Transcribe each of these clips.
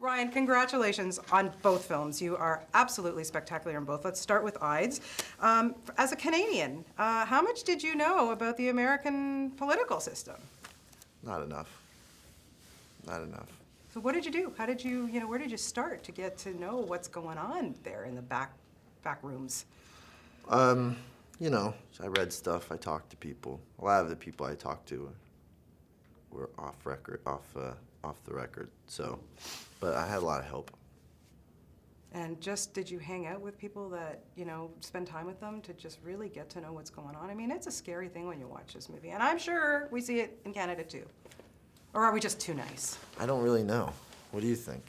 Ryan, congratulations on both films. You are absolutely spectacular in both. Let's start with Ides. As a Canadian, how much did you know about the American political system? Not enough. Not enough. So what did you do? How did you, where did you start to get to know what's going on there in the back rooms? I read stuff, I talked to people. A lot of the people I talked to were off the record, so, but I had a lot of help. And did you hang out with people that, spend time with them to just really get to know what's going on? I mean, it's a scary thing when you watch this movie, and I'm sure we see it in Canada too. Or are we just too nice? I don't really know. What do you think?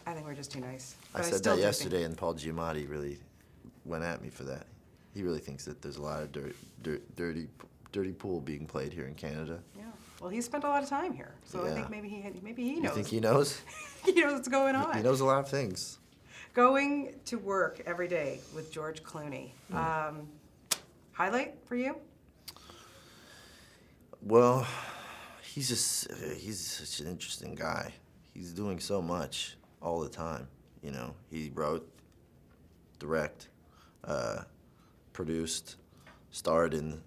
I think we're just too nice. I said that yesterday, and Paul Giamatti really went at me for that. He really thinks that there's a lot of dirty pool being played here in Canada. Yeah. Well, he spent a lot of time here, so Yeah. I think maybe he knows. You think he knows? He knows what's going on. He knows a lot of things. Going to work every day with George Clooney. Highlight for you? Well, he's such an interesting guy. He's doing so much all the time. He wrote, direct, produced, starred in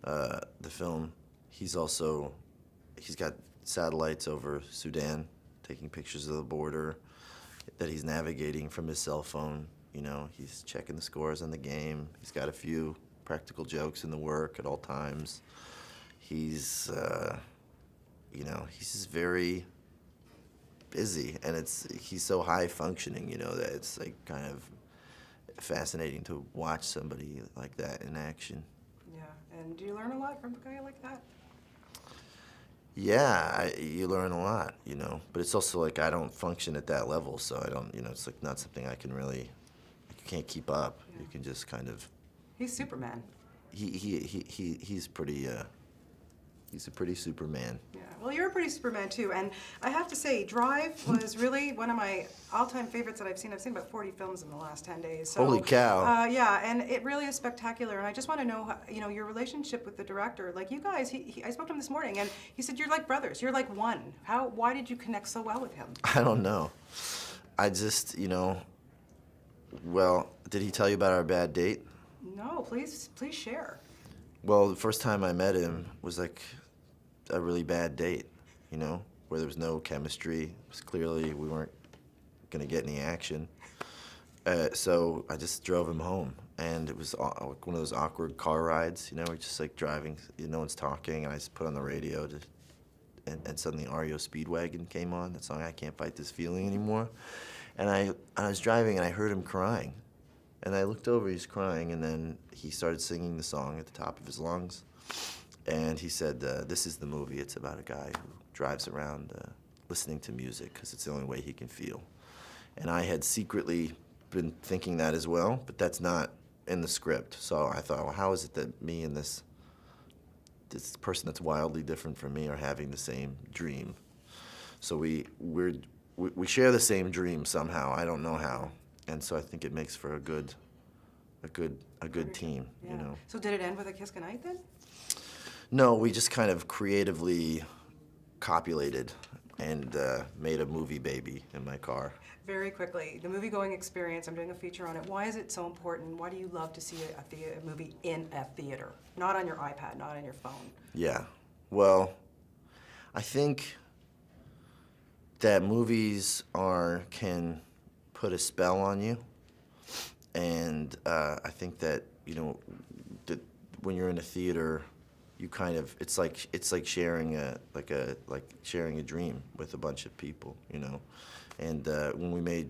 the film. He's got satellites over Sudan, taking pictures of the border that he's navigating from his cell phone. He's checking the scores on the game. He's got a few practical jokes in the work at all times. He's just very busy, and he's so high functioning, that it's like kind of fascinating to watch somebody like that in action. Yeah, and do you learn a lot from a guy like that? Yeah, you learn a lot, but it's also like I don't function at that level, so I don't, it's like not something I can really, you can't keep up. Yeah. You can just kind of. He's Superman. He's pretty. He's a pretty Superman. Yeah, well, you're a pretty Superman too, and I have to say, Drive was really one of my all-time favorites that I've seen. I've seen about 40 films in the last 10 days. So, holy cow! Yeah, and it really is spectacular. And I just want to know, your relationship with the director. Like you guys, I spoke to him this morning, and he said you're like brothers. You're like one. Why did you connect so well with him? I don't know. I just, Well, did he tell you about our bad date? No, please share. Well, the first time I met him was like a really bad date, where there was no chemistry. It was clearly we weren't going to get any action. So I just drove him home, and it was like one of those awkward car rides, we're just like driving, no one's talking, and I just put on the radio, and suddenly REO Speedwagon came on, that song, I Can't Fight This Feeling Anymore. And I was driving, and I heard him crying. And I looked over, he's crying, and then he started singing the song at the top of his lungs. And he said, this is the movie. It's about a guy who drives around listening to music because it's the only way he can feel. And I had secretly been thinking that as well, but that's not in the script. So I thought, well, how is it that me and this person that's wildly different from me are having the same dream? So we share the same dream somehow. I don't know how. And so I think it makes for a good team, Yeah. So did it end with a kiss goodnight then? No, we just kind of creatively copulated and made a movie baby in my car. Very quickly, the movie-going experience, I'm doing a feature on it. Why is it so important? Why do you love to see a movie in a theater? Not on your iPad, not on your phone. Yeah. Well, I think that movies can put a spell on you, and I think that that when you're in a theater, you kind of it's like sharing a dream with a bunch of people, And when we made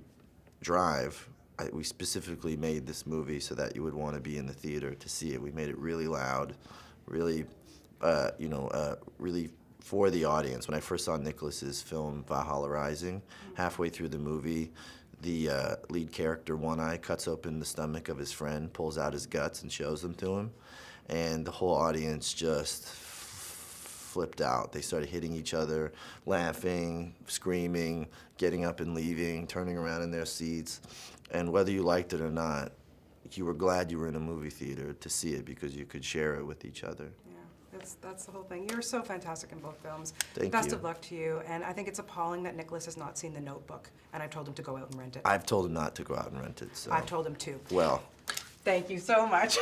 Drive, we specifically made this movie so that you would want to be in the theater to see it. We made it really loud, really, really for the audience. When I first saw Nicolas's film Valhalla Rising, halfway through the movie, the lead character, One Eye, cuts open the stomach of his friend, pulls out his guts, and shows them to him. And the whole audience just flipped out. They started hitting each other, laughing, screaming, getting up and leaving, turning around in their seats. And whether you liked it or not, you were glad you were in a movie theater to see it because you could share it with each other. Yeah. That's the whole thing. You're so fantastic in both films. Thank Best you. of luck to you. And I think it's appalling that Nicolas has not seen The Notebook, and I told him to go out and rent it. I've told him not to go out and rent it, so. I've told him to. Well, Thank you so much.